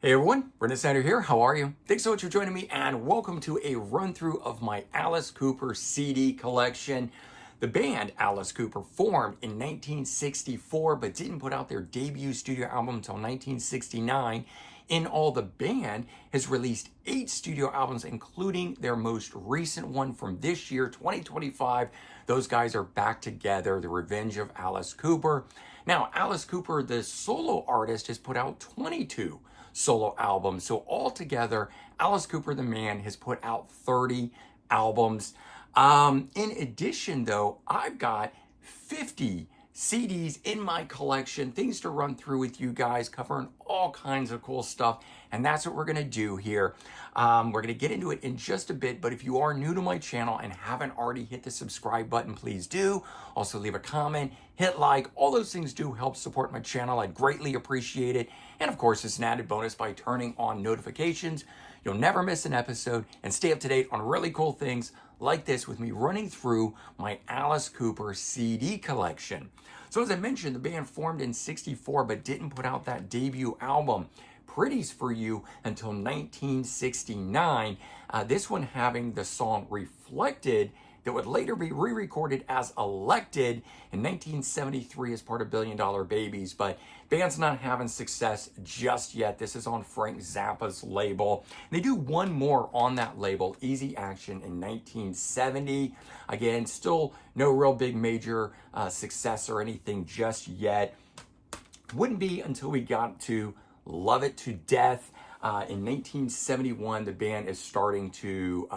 Hey everyone, Brendan Snyder here. How are you? Thanks so much for joining me and welcome to a run through of my Alice Cooper CD collection. The band Alice Cooper formed in 1964 but didn't put out their debut studio album until 1969. In all, the band has released 8 studio albums, including their most recent one from this year, 2025. Those guys are back together, The Revenge of Alice Cooper. Now, Alice Cooper, the solo artist, has put out 22 solo albums. So altogether, Alice Cooper, the man, has put out 30 albums. In addition, though, I've got 50 CDs in my collection, things to run through with you guys, covering all kinds of cool stuff. And that's what we're going to do here. We're going to get into it in just a bit, but if you are new to my channel and haven't already hit the subscribe button, please do. Also leave a comment, hit like, all those things do help support my channel. I'd greatly appreciate it. And of course, it's an added bonus by turning on notifications. You'll never miss an episode and stay up to date on really cool things like this with me running through my Alice Cooper CD collection. So as I mentioned, the band formed in '64 but didn't put out that debut album, Pretties for You, until 1969. This one having the song Reflected that would later be re-recorded as Elected in 1973 as part of Billion Dollar Babies, but band's not having success just yet. This is on Frank Zappa's label. They do one more on that label, Easy Action, in 1970. Again, still no real big major success or anything just yet. Wouldn't be until we got to Love It to Death. In 1971, the band is starting to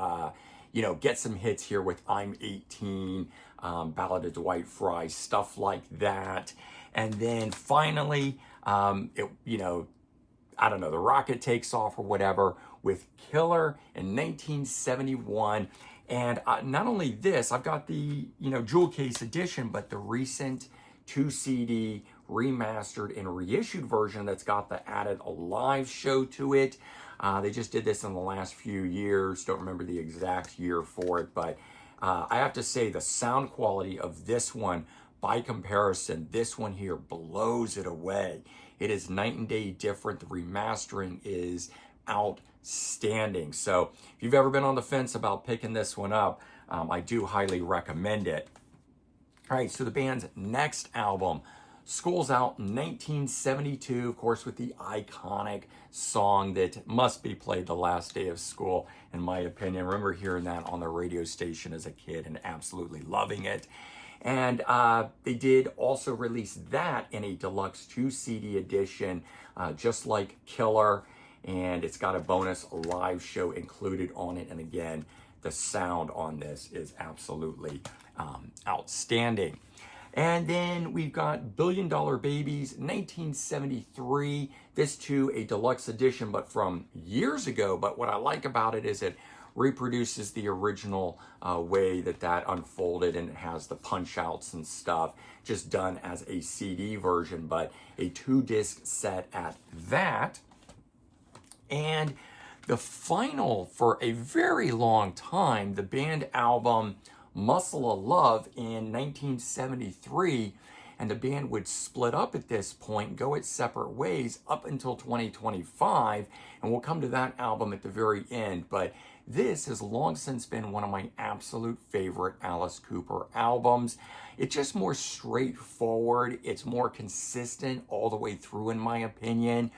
get some hits here with I'm 18, Ballad of Dwight Fry, stuff like that. And then finally, I don't know, the rocket takes off or whatever with Killer in 1971. And not only this, I've got the, jewel case edition, but the recent 2 CD remastered and reissued version that's got the added live show to it. They just did this in the last few years. Don't remember the exact year for it, but I have to say the sound quality of this one, by comparison, this one here blows it away. It is night and day different. The remastering is outstanding. So if you've ever been on the fence about picking this one up, I do highly recommend it. All right, so the band's next album, School's Out in 1972, of course, with the iconic song that must be played the last day of school, in my opinion. I remember hearing that on the radio station as a kid and absolutely loving it. And they did also release that in a deluxe 2 CD edition, just like Killer, and it's got a bonus live show included on it. And again, the sound on this is absolutely outstanding. And then we've got Billion Dollar Babies, 1973. This too, a deluxe edition, but from years ago. But what I like about it is it reproduces the original way that unfolded, and it has the punch outs and stuff, just done as a CD version, but a 2-disc set at that. And the final, for a very long time, the band album Muscle of Love in 1973, and the band would split up at this point, go its separate ways up until 2025, and we'll come to that album at the very end. But this has long since been one of my absolute favorite Alice Cooper albums. It's just more straightforward, it's more consistent all the way through, in my opinion,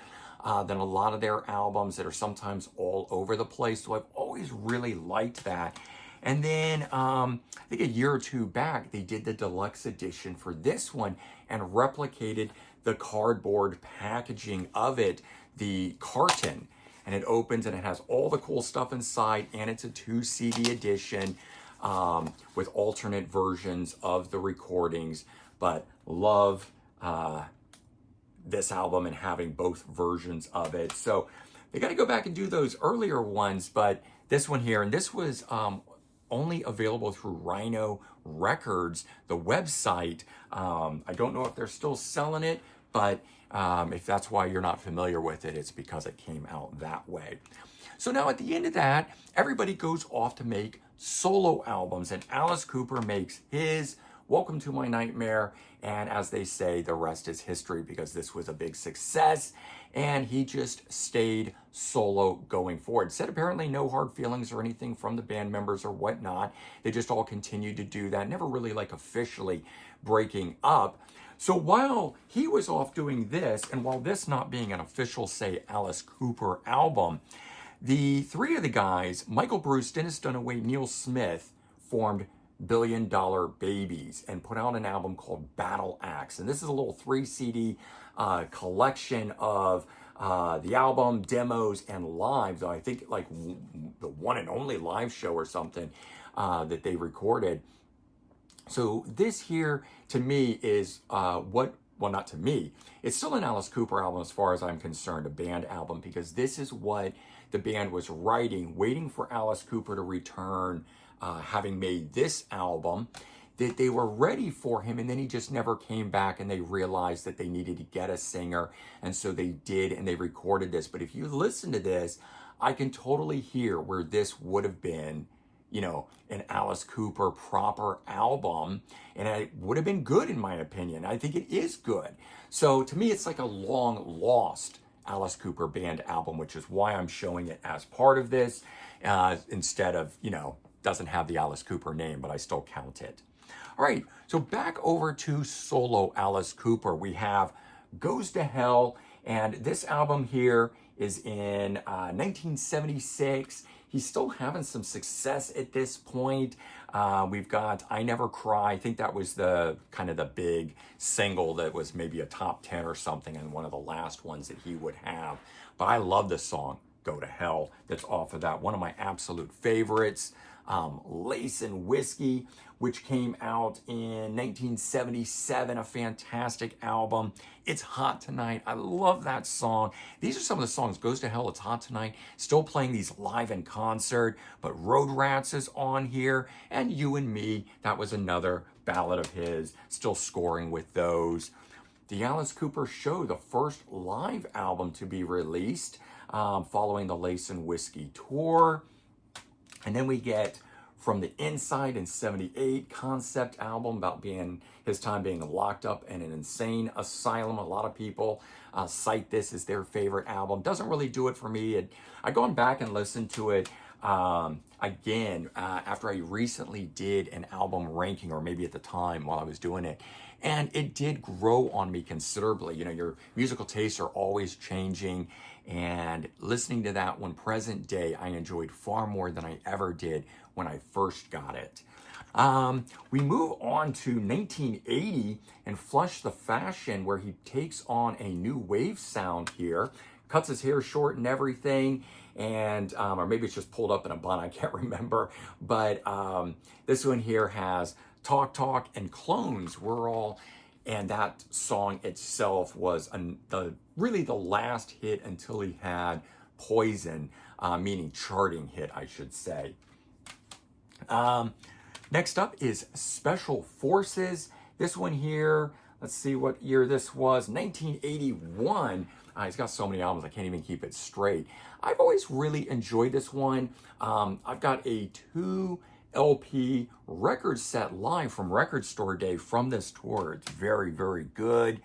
than a lot of their albums that are sometimes all over the place. So I've always really liked that. And then I think a year or two back, they did the deluxe edition for this one and replicated the cardboard packaging of it, the carton. And it opens and it has all the cool stuff inside, and it's a 2 CD edition with alternate versions of the recordings. But love this album and having both versions of it. So they got to go back and do those earlier ones, but this one here, and this was only available through Rhino Records, the website. I don't know if they're still selling it, but if that's why you're not familiar with it, it's because it came out that way. So now at the end of that, everybody goes off to make solo albums, and Alice Cooper makes his Welcome to My Nightmare. And as they say, the rest is history because this was a big success. And he just stayed solo going forward. Said apparently no hard feelings or anything from the band members or whatnot. They just all continued to do that, never really like officially breaking up. So while he was off doing this, and while this not being an official, say, Alice Cooper album, the three of the guys, Michael Bruce, Dennis Dunaway, Neil Smith, formed Billion Dollar Babies and put out an album called Battle Axe. And this is a little 3 CD collection of the album, demos, and lives. I think like the one and only live show or something that they recorded. So this here, to me, is well, not to me, it's still an Alice Cooper album as far as I'm concerned, a band album, because this is what the band was writing, waiting for Alice Cooper to return, having made this album, that they were ready for him, and then he just never came back, and they realized that they needed to get a singer, and so they did, and they recorded this. But if you listen to this, I can totally hear where this would have been, you know, an Alice Cooper proper album, and it would have been good in my opinion. I think it is good. So to me, it's like a long lost Alice Cooper band album, which is why I'm showing it as part of this, instead of, you know, doesn't have the Alice Cooper name, but I still count it. All right, so back over to solo Alice Cooper. We have Goes to Hell, and this album here is in 1976. He's still having some success at this point. We've got I Never Cry. I think that was the kind of the big single that was maybe a top 10 or something, and one of the last ones that he would have. But I love this song, Go to Hell, that's off of that. One of my absolute favorites. Lace and Whiskey, which came out in 1977, a fantastic album. It's Hot Tonight. I love that song. These are some of the songs. Goes to Hell, It's Hot Tonight. Still playing these live in concert, but Road Rats is on here, and You and Me, that was another ballad of his, still scoring with those. The Alice Cooper Show, the first live album to be released following the Lace and Whiskey tour. And then we get From the Inside in 78, concept album about being his time being locked up in an insane asylum. A lot of people cite this as their favorite album. Doesn't really do it for me. I gone back and listened to it again after I recently did an album ranking, or maybe at the time while I was doing it. And it did grow on me considerably. You know, your musical tastes are always changing. And listening to that one present day, I enjoyed far more than I ever did when I first got it. We move on to 1980 and Flush the Fashion, where he takes on a new wave sound here, cuts his hair short and everything, and or maybe it's just pulled up in a bun, I can't remember. But this one here has Talk Talk and Clones. And that song itself was really the last hit until he had Poison, meaning charting hit, I should say. Next up is Special Forces. This one here, let's see what year this was, 1981. He's got so many albums, I can't even keep it straight. I've always really enjoyed this one. I've got a 2 LP record set live from Record Store Day from this tour. It's very, very good.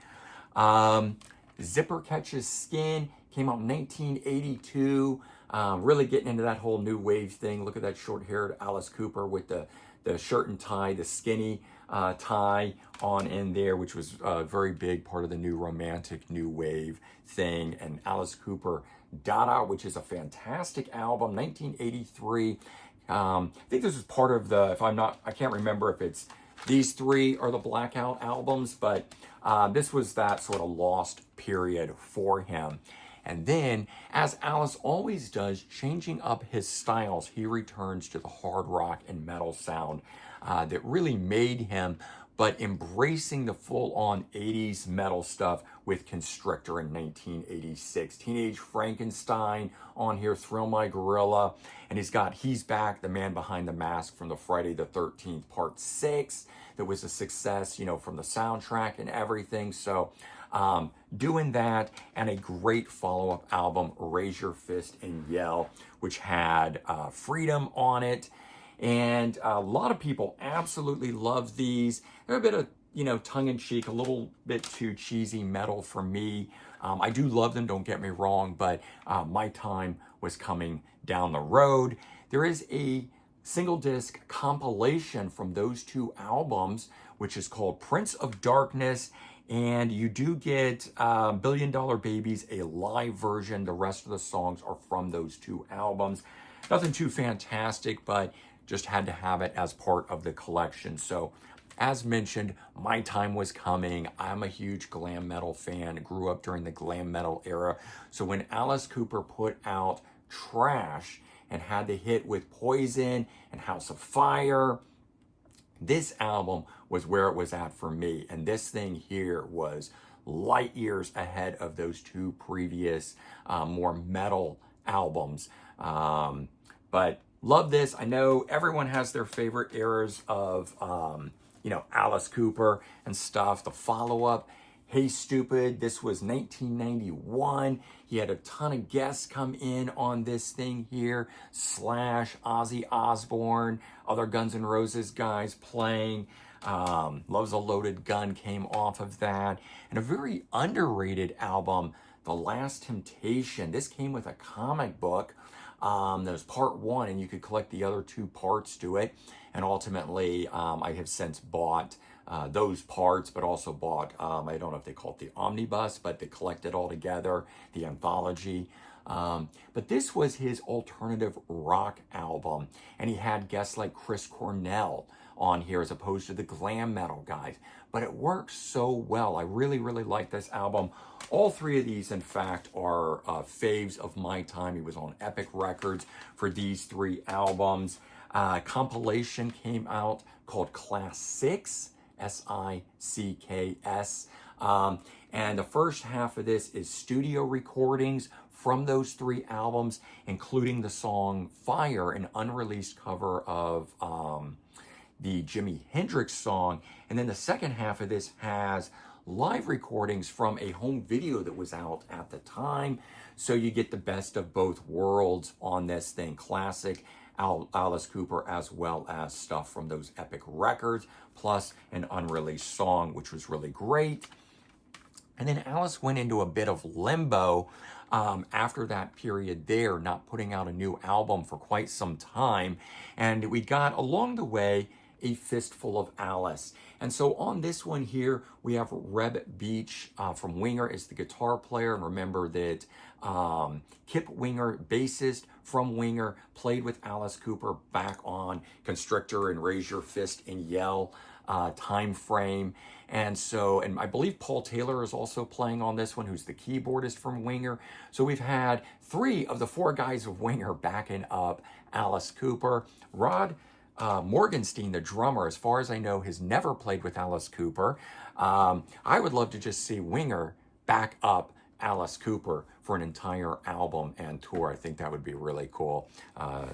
Zipper Catches Skin came out in 1982. Really getting into that whole new wave thing. Look at that short-haired Alice Cooper with the shirt and tie, the skinny tie on in there, which was a very big part of the new romantic new wave thing. And Alice Cooper Dada, which is a fantastic album, 1983. I think this is part of the, I can't remember if it's these three are the Blackout albums, but this was that sort of lost period for him. And then, as Alice always does, changing up his styles, he returns to the hard rock and metal sound that really made him, but embracing the full-on 80s metal stuff with Constrictor in 1986. Teenage Frankenstein on here, Thrill My Gorilla, and he's got He's Back, the Man Behind the Mask from the Friday the 13th Part 6 that was a success, you know, from the soundtrack and everything. So doing that, and a great follow-up album, Raise Your Fist and Yell, which had Freedom on it. And a lot of people absolutely love these. They're a bit of, tongue-in-cheek, a little bit too cheesy metal for me. I do love them, don't get me wrong, but my time was coming down the road. There is a single disc compilation from those two albums, which is called Prince of Darkness. And you do get Billion Dollar Babies, a live version. The rest of the songs are from those two albums. Nothing too fantastic, but just had to have it as part of the collection. So, as mentioned, my time was coming. I'm a huge glam metal fan, grew up during the glam metal era. So when Alice Cooper put out Trash and had the hit with Poison and House of Fire, this album was where it was at for me. And this thing here was light years ahead of those two previous more metal albums. But love this. I know everyone has their favorite eras of, Alice Cooper and stuff. The follow-up, Hey Stupid, this was 1991. He had a ton of guests come in on this thing here. Slash, Ozzy Osbourne, other Guns N' Roses guys playing. Love's a Loaded Gun came off of that. And a very underrated album, The Last Temptation. This came with a comic book. That was part one, and you could collect the other two parts to it. And ultimately, I have since bought those parts, but also bought, I don't know if they call it the omnibus, but they collect it all together, the anthology. But this was his alternative rock album, and he had guests like Chris Cornell on here as opposed to the glam metal guys. But it works so well. I really, really like this album. All three of these, in fact, are faves of my time. He was on Epic Records for these three albums. Compilation came out called Class 6, S-I-C-K-S. And the first half of this is studio recordings from those three albums, including the song Fire, an unreleased cover of the Jimi Hendrix song. And then the second half of this has live recordings from a home video that was out at the time. So you get the best of both worlds on this thing. Classic Alice Cooper, as well as stuff from those Epic Records, plus an unreleased song, which was really great. And then Alice went into a bit of limbo after that period there, not putting out a new album for quite some time. And we got, along the way, A Fistful of Alice. And so on this one here, we have Reb Beach from Winger as the guitar player. And remember that Kip Winger, bassist from Winger, played with Alice Cooper back on Constrictor and Raise Your Fist and Yell time frame. And so, and I believe Paul Taylor is also playing on this one, who's the keyboardist from Winger. So we've had three of the four guys of Winger backing up Alice Cooper. Rod Morgenstein, the drummer, as far as I know, has never played with Alice Cooper. I would love to just see Winger back up Alice Cooper for an entire album and tour. I think that would be really cool.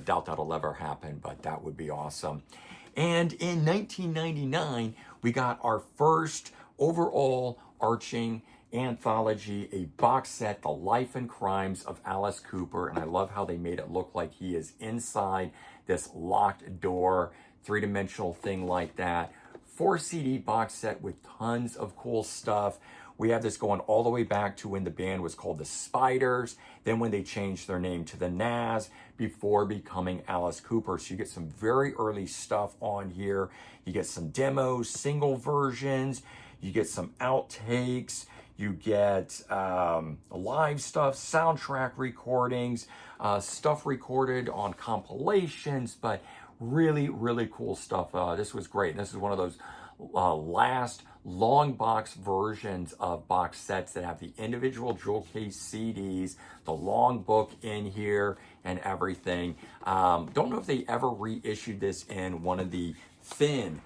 Doubt that'll ever happen, but that would be awesome. And in 1999, we got our first overall arching anthology, a box set, The Life and Crimes of Alice Cooper. And I love how they made it look like he is inside this locked door, three-dimensional thing like that. 4 CD box set with tons of cool stuff. We have this going all the way back to when the band was called the Spiders, then when they changed their name to the Nas, before becoming Alice Cooper. So you get some very early stuff on here. You get some demos, single versions, you get some outtakes, you get live stuff, soundtrack recordings, stuff recorded on compilations, but really, really cool stuff. This was great. This is one of those last long box versions of box sets that have the individual jewel case CDs, the long book in here and everything. Don't know if they ever reissued this in one of the thin,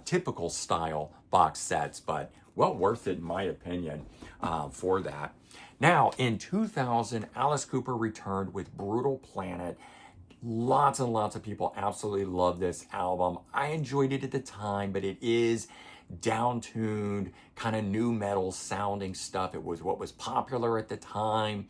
typical style box sets, but well worth it in my opinion for that. Now, in 2000, Alice Cooper returned with Brutal Planet. Lots and lots of people absolutely love this album. I enjoyed it at the time, but it is down-tuned, kind of new metal sounding stuff. It was what was popular at the time.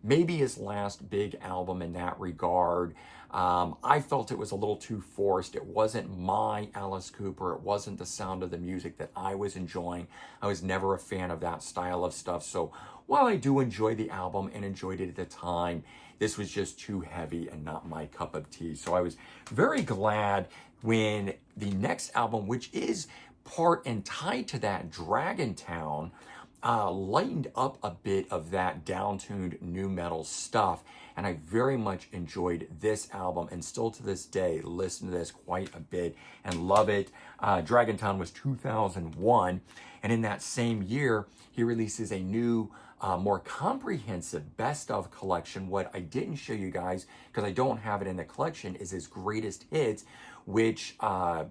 maybe his last big album in that regard. I felt it was a little too forced. It wasn't my Alice Cooper. It wasn't the sound of the music that I was enjoying. I was never a fan of that style of stuff. So while I do enjoy the album and enjoyed it at the time, this was just too heavy and not my cup of tea. So I was very glad when the next album, which is part and tied to that, Dragontown, lightened up a bit of that down-tuned nu metal stuff, and I very much enjoyed this album, and still to this day listen to this quite a bit and love it. Dragontown was 2001, and in that same year he releases a new more comprehensive best of collection. What I didn't show you guys, because I don't have it in the collection, is his greatest hits, which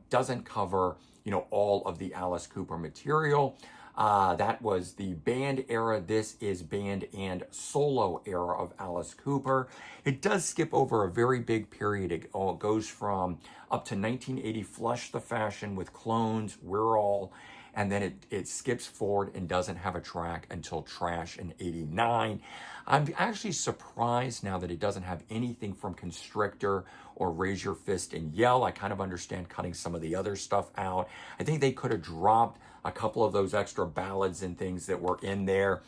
doesn't cover, you know, all of the Alice Cooper material. That was the band era. This is band and solo era of Alice Cooper. It does skip over a very big period. It goes from up to 1980, Flush the Fashion with Clones, We're All, and then it skips forward and doesn't have a track until Trash in 89. I'm actually surprised now that it doesn't have anything from Constrictor or Raise Your Fist and Yell. I kind of understand cutting some of the other stuff out. I think they could have dropped a couple of those extra ballads and things that were in there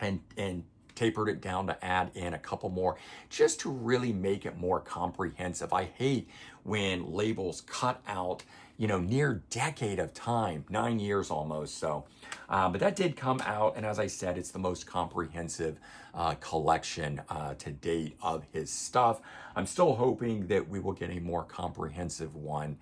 and tapered it down to add in a couple more just to really make it more comprehensive. I hate when labels cut out, you know, near decade of time, 9 years almost. So, but that did come out, and as I said, it's the most comprehensive collection to date of his stuff. I'm still hoping that we will get a more comprehensive one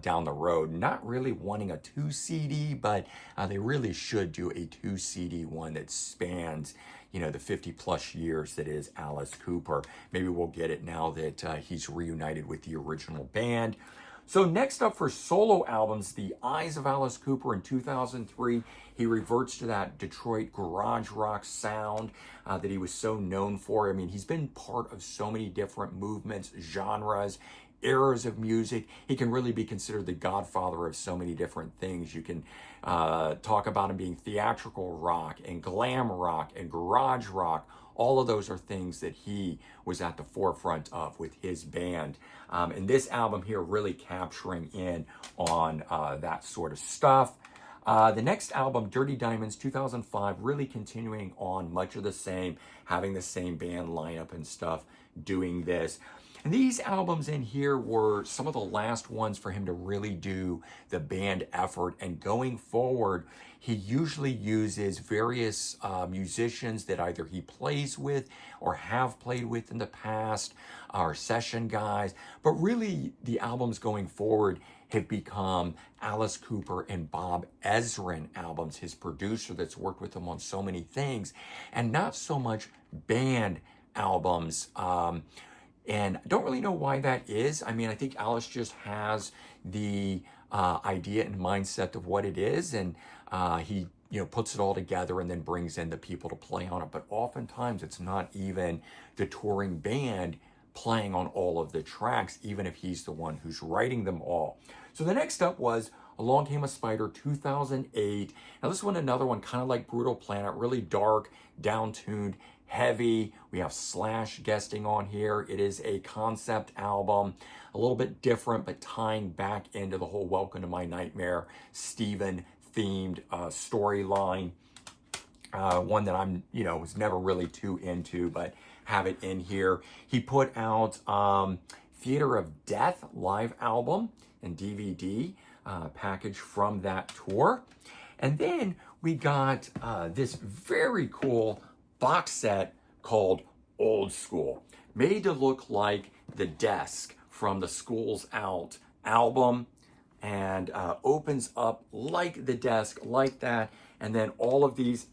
down the road. Not really wanting a 2 CD, but they really should do a 2 CD one that spans, you know, the 50 plus years that is Alice Cooper. Maybe we'll get it now that he's reunited with the original band. So next up for solo albums, The Eyes of Alice Cooper in 2003. He reverts to that Detroit garage rock sound that he was so known for. I mean, he's been part of so many different movements, genres, eras of music. He can really be considered the godfather of so many different things. You can talk about him being theatrical rock and glam rock and garage rock. All of those are things that he was at the forefront of with his band. And this album here really capturing in on that sort of stuff. The next album, Dirty Diamonds, 2005, really continuing on much of the same, having the same band lineup and stuff, doing this. And these albums in here were some of the last ones for him to really do the band effort. And going forward, he usually uses various musicians that either he plays with or have played with in the past, or session guys. But really, the albums going forward have become Alice Cooper and Bob Ezrin albums, his producer that's worked with him on so many things, and not so much band albums. And I don't really know why that is. I mean, I think Alice just has the idea and mindset of what it is, and he, you know, puts it all together and then brings in the people to play on it. But oftentimes it's not even the touring band playing on all of the tracks, even if he's the one who's writing them all. So the next up was Along Came a Spider, 2008. Now this one, another one, kind of like Brutal Planet, really dark, down-tuned, heavy. We have Slash guesting on here. It is a concept album, a little bit different, but tying back into the whole Welcome to My Nightmare Steven themed storyline. One that I'm, you know, was never really too into, but have it in here. He put out Theater of Death live album and DVD package from that tour. And then we got this very cool box set called Old School, made to look like The Desk from the Schools Out album, and opens up like The Desk, like that. And then all of these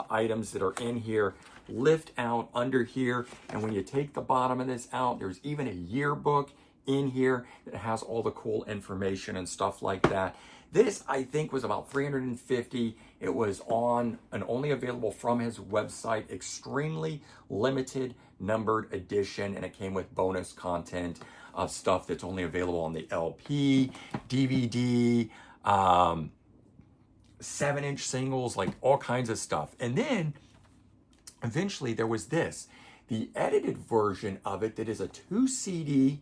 items that are in here lift out under here. And when you take the bottom of this out, there's even a yearbook in here that has all the cool information and stuff like that. This, I think, was about $350. It was on and only available from his website, extremely limited numbered edition, and it came with bonus content of stuff that's only available on the LP, DVD, 7-inch singles, like all kinds of stuff. And then eventually there was this, the edited version of it that is a 2 CD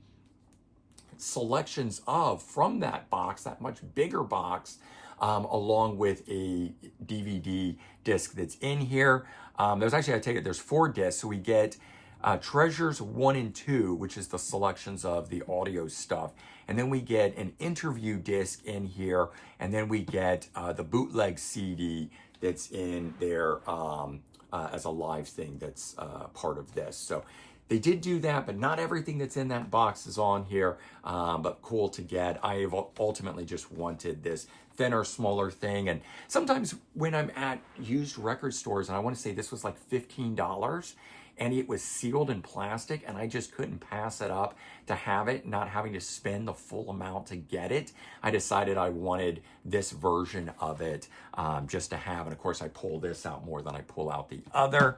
selections of from that box, that much bigger box, along with a DVD disc that's in here. There's actually, I take it, there's 4 discs. So we get Treasures 1 and 2, which is the selections of the audio stuff. And then we get an interview disc in here. And then we get the bootleg CD that's in there as a live thing that's part of this. So they did do that, but not everything that's in that box is on here, but cool to get. I have ultimately just wanted this thinner, smaller thing. And sometimes when I'm at used record stores, and I want to say this was like $15, and it was sealed in plastic, and I just couldn't pass it up to have it, not having to spend the full amount to get it, I decided I wanted this version of it just to have. And of course, I pull this out more than I pull out the other.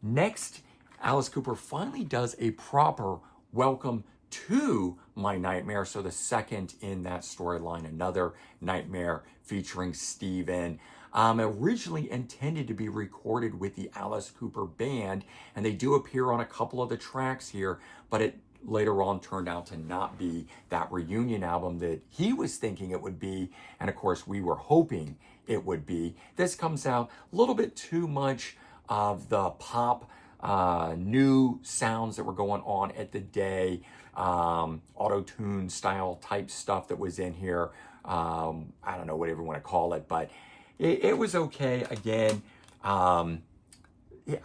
Next, Alice Cooper finally does a proper welcome to My Nightmare. So the second in that storyline, another nightmare featuring Steven. Originally intended to be recorded with the Alice Cooper Band, and they do appear on a couple of the tracks here, but it later on turned out to not be that reunion album that he was thinking it would be, and of course we were hoping it would be. This comes out a little bit too much of the pop new sounds that were going on at the day, auto-tune style type stuff that was in here. I don't know, whatever you want to call it, but it was okay. Again, I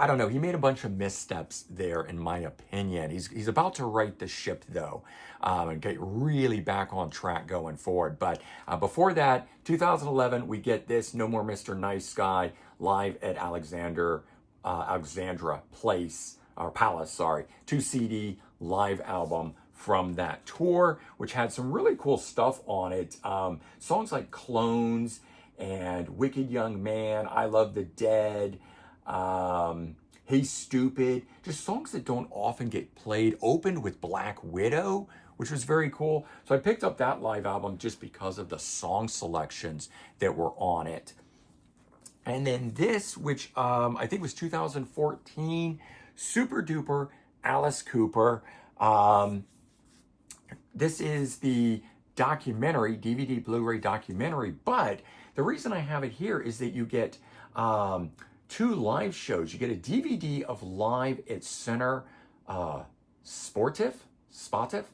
don't know. He made a bunch of missteps there, in my opinion. He's about to right the ship, though, and get really back on track going forward. But before that, 2011, we get this No More Mr. Nice Guy live at Alexandra Place, or Palace, sorry, 2 CD live album from that tour, which had some really cool stuff on it. Songs like Clones and Wicked Young Man, I Love the Dead, Hey Stupid, just songs that don't often get played. Opened with Black Widow, which was very cool. So I picked up that live album just because of the song selections that were on it. And then this, which I think was 2014, Super Duper Alice Cooper. This is the documentary, DVD Blu-ray documentary, but the reason I have it here is that you get 2 live shows. You get a DVD of Live at Center Sportif,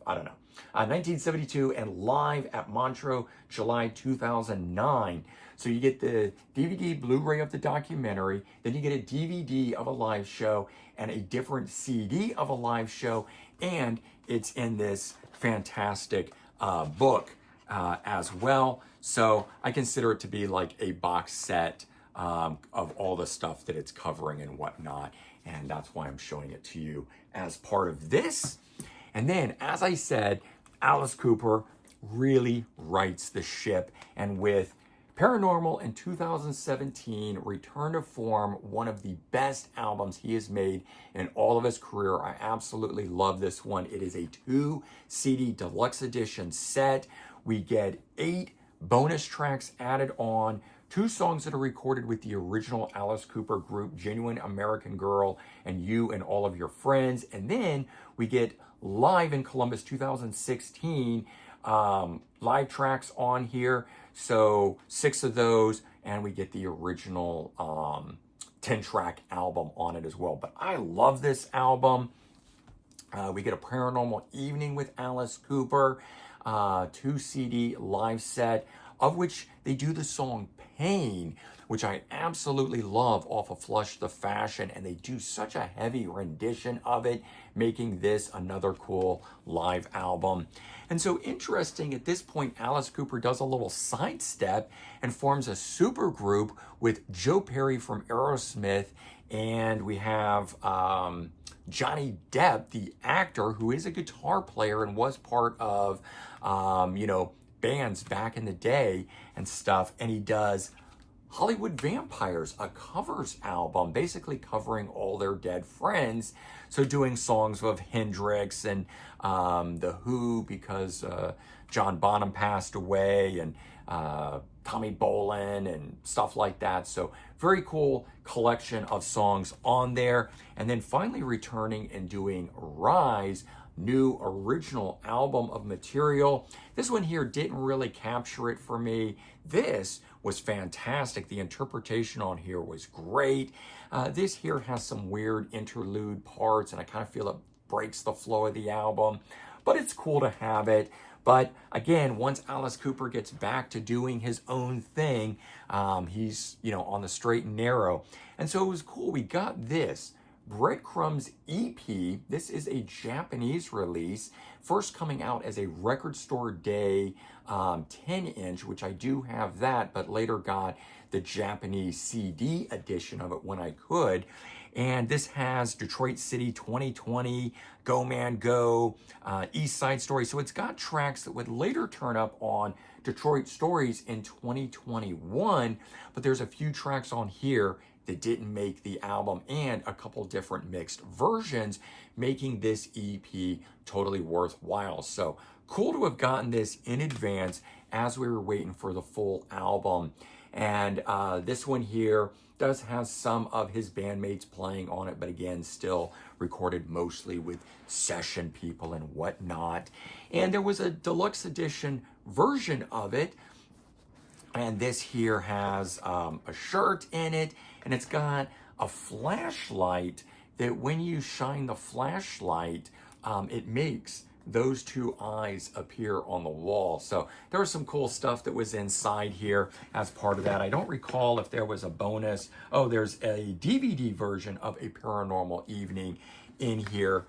I don't know, 1972, and Live at Montreux, July 2009. So you get the DVD Blu-ray of the documentary, then you get a DVD of a live show and a different CD of a live show, and it's in this fantastic book as well. So I consider it to be like a box set of all the stuff that it's covering and whatnot, and that's why I'm showing it to you as part of this. And then, as I said, Alice Cooper really rights the ship, and with Paranormal in 2017, Return to Form, one of the best albums he has made in all of his career. I absolutely love this one. It is a 2 CD deluxe edition set. We get 8 bonus tracks added on, 2 songs that are recorded with the original Alice Cooper group, Genuine American Girl and You and All of Your Friends. And then we get Live in Columbus 2016 live tracks on here. So 6 of those, and we get the original 10-track album on it as well. But I love this album. We get a Paranormal Evening with Alice Cooper, 2 CD live set, of which they do the song Pain, which I absolutely love, off of Flush the Fashion, and they do such a heavy rendition of it, making this another cool live album. And so interesting, at this point, Alice Cooper does a little sidestep and forms a super group with Joe Perry from Aerosmith, and we have Johnny Depp, the actor, who is a guitar player and was part of, bands back in the day and stuff, and he does Hollywood Vampires, a covers album, basically covering all their dead friends. So doing songs of Hendrix and The Who, because John Bonham passed away, and Tommy Bolin and stuff like that. So very cool collection of songs on there. And then finally returning and doing Rise, new original album of material. This one here didn't really capture it for me. This was fantastic. The interpretation on here was great. This here has some weird interlude parts, and I kind of feel it breaks the flow of the album, but it's cool to have it. But again, once Alice Cooper gets back to doing his own thing, he's, on the straight and narrow. And so it was cool. We got this Breadcrumbs EP. This is a Japanese release, first coming out as a Record Store Day 10-inch, which I do have that, but later got the Japanese CD edition of it when I could. And this has Detroit City 2020, Go Man Go, East Side Story. So it's got tracks that would later turn up on Detroit Stories in 2021, but there's a few tracks on here that didn't make the album and a couple different mixed versions, making this EP totally worthwhile. So cool to have gotten this in advance as we were waiting for the full album. And this one here does have some of his bandmates playing on it, but again, still recorded mostly with session people and whatnot. And there was a deluxe edition version of it, and this here has a shirt in it, and it's got a flashlight that when you shine the flashlight, it makes those two eyes appear on the wall. So there was some cool stuff that was inside here as part of that. I don't recall if there was a bonus. Oh, there's a DVD version of A Paranormal Evening in here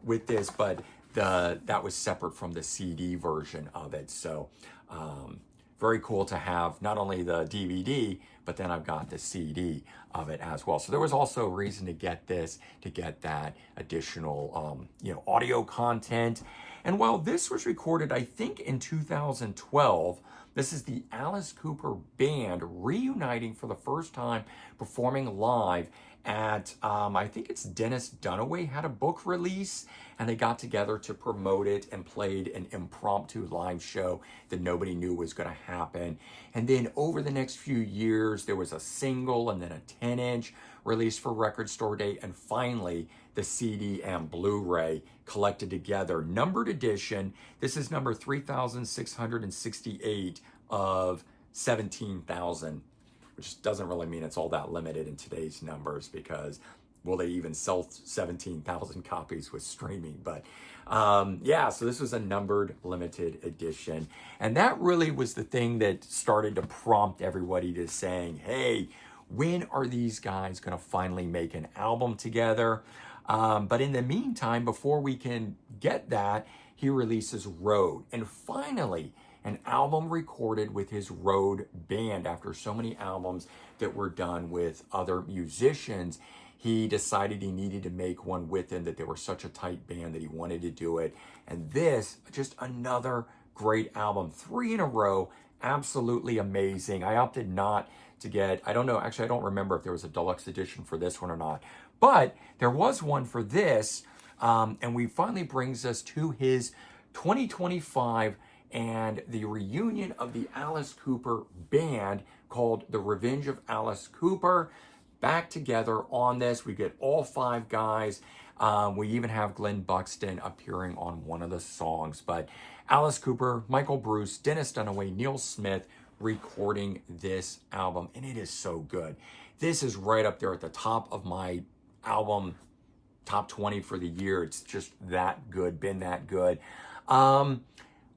with this, but that was separate from the CD version of it. So very cool to have not only the DVD, but then I've got the CD of it as well. So there was also a reason to get this, to get that additional, audio content. And while this was recorded, I think in 2012, this is the Alice Cooper Band reuniting for the first time, performing live at, I think it's Dennis Dunaway had a book release, and they got together to promote it and played an impromptu live show that nobody knew was going to happen. And then over the next few years, there was a single and then a 10-inch released for Record Store Day, and finally the CD and Blu-ray collected together. Numbered edition. This is number 3,668 of 17,000. Which doesn't really mean it's all that limited in today's numbers, because will they even sell 17,000 copies with streaming? But so this was a numbered limited edition. And that really was the thing that started to prompt everybody to saying, hey, when are these guys going to finally make an album together? But in the meantime, before we can get that, he releases Road. And finally, an album recorded with his Road band. After so many albums that were done with other musicians, he decided he needed to make one with them, that they were such a tight band that he wanted to do it. And this, just another great album. 3 in a row, absolutely amazing. I opted not to get, I don't know, actually I don't remember if there was a deluxe edition for this one or not, but there was one for this, and we finally brings us to his 2025 and the reunion of the Alice Cooper Band, called The Revenge of Alice Cooper, back together on this. We get all 5 guys. We even have Glenn Buxton appearing on one of the songs. But Alice Cooper, Michael Bruce, Dennis Dunaway, Neil Smith recording this album, and it is so good. This is right up there at the top of my album top 20 for the year. It's just that good, been that good.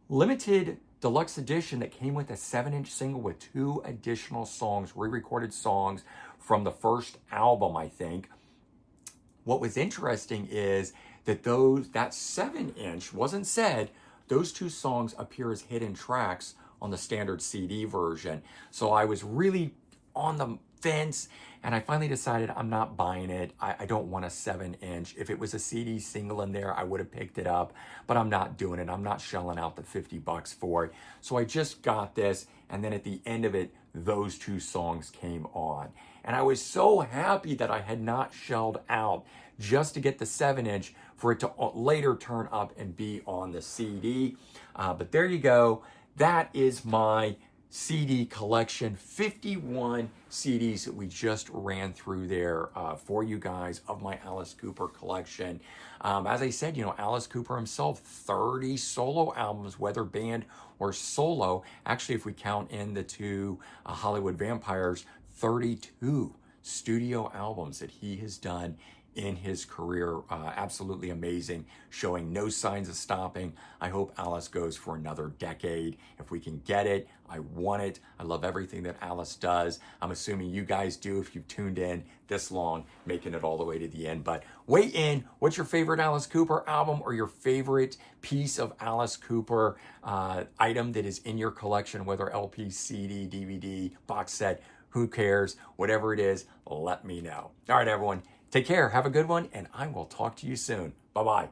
Limited deluxe edition that came with a 7-inch single with 2 additional songs, re-recorded songs from the first album, I think. What was interesting is that that 7-inch wasn't said. Those 2 songs appear as hidden tracks on the standard CD version. So I was really on the fence, and I finally decided I'm not buying it. I don't want a 7-inch. If it was a CD single in there, I would have picked it up, but I'm not doing it. I'm not shelling out the $50 for it. So I just got this, and then at the end of it, those 2 songs came on. And I was so happy that I had not shelled out just to get the 7-inch for it to later turn up and be on the CD. But there you go. That is my CD collection, 51 CDs that we just ran through there for you guys of my Alice Cooper collection. As I said, Alice Cooper himself, 30 solo albums, whether band or solo. Actually, if we count in the two Hollywood Vampires, 32 studio albums that he has done in his career. Absolutely amazing, showing no signs of stopping. I hope Alice goes for another decade. If we can get it, I want it. I love everything that Alice does. I'm assuming you guys do if you've tuned in this long, making it all the way to the end. But weigh in. What's your favorite Alice Cooper album or your favorite piece of Alice Cooper item that is in your collection, whether LP, CD, DVD, box set, who cares? Whatever it is, let me know. All right, everyone. Take care, have a good one, and I will talk to you soon. Bye-bye.